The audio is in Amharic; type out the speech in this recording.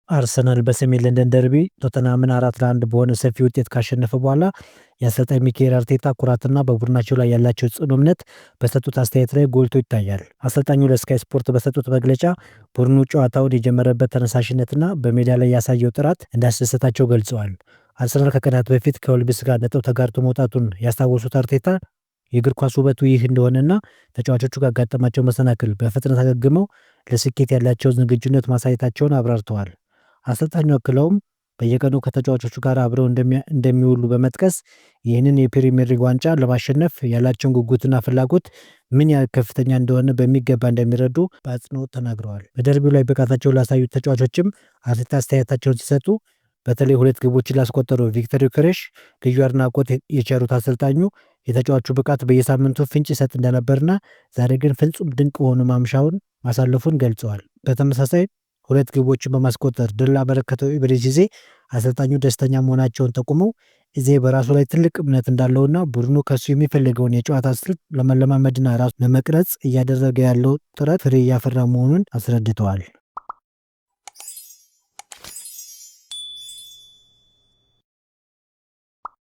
አርሰናል በሰሜን ለንደን ደርቢ ቶተንሃምን 4-1 በሆነ ሰፊ ውጤት ካሸነፈ በኋላ የአሰልጣኝ ሚኬል አርቴታ ኩራትና በቡድናቸው ላይ ያላቸው ጽኑ እምነት በሰጡት አስተያየት ላይ ጎልቶ ይታያል። አሰልጣኙ ለስካይ ስፖርት በሰጡት መግለጫ ቡድኑ ጨዋታውን የጀመረበት ተነሳሽነትና በሜዳ ላይ ያሳየው ጥራት እንዳስደሰታቸው ገልጸዋል። አርሰናል ከቀናት በፊት ከወልቭስ ጋር ነጥብ ተጋርቶ መውጣቱን ያስታወሱት አርቴታ የእግር ኳስ ውበቱ ይህ እንደሆነና ተጫዋቾቹ ካጋጠማቸው መሰናክል በፍጥነት አገግመው ለስኬት ያላቸውን ዝግጁነት ማሳየታቸውን አብራርተዋል። አሰልጣኙ አክለውም በየቀኑ ከተጫዋቾቹ ጋር አብረው እንደሚውሉ በመጥቀስ ይህንን የፕሪሚየር ሊግ ዋንጫ ለማሸነፍ ያላቸውን ጉጉትና ፍላጎት ምን ያህል ከፍተኛ እንደሆነ በሚገባ እንደሚረዱ በአጽንኦት ተናግረዋል። በደርቢው ላይ ብቃታቸውን ላሳዩት ተጫዋቾችም አርቴታ አስተያየታቸውን ሲሰጡ በተለይ 2 ግቦችን ላስቆጠረው ቪክተር ዮኬሬሽ ልዩ አድናቆት የቸሩት አሰልጣኙ የተጫዋቹ ብቃት በየሳምንቱ ፍንጭ ይሰጥ እንደነበርና ዛሬ ግን ፍጹም ድንቅ ሆኖ ማምሻውን ማሳለፉን ገልጸዋል። በተመሳሳይ 2 ግቦችን በማስቆጠር ድል ላበረከተው ኢብሪቺዜ አሰልጣኙ ደስተኛ መሆናቸውን ጠቁመው ኢዜ በራሱ ላይ ትልቅ እምነት እንዳለውና ቡድኑ ከሱ የሚፈልገውን የጨዋታ ስልት ለመለማመድና ራሱ ለመቅረጽ እያደረገ ያለው ጥረት ፍሬ እያፈራ መሆኑን አስረድተዋል።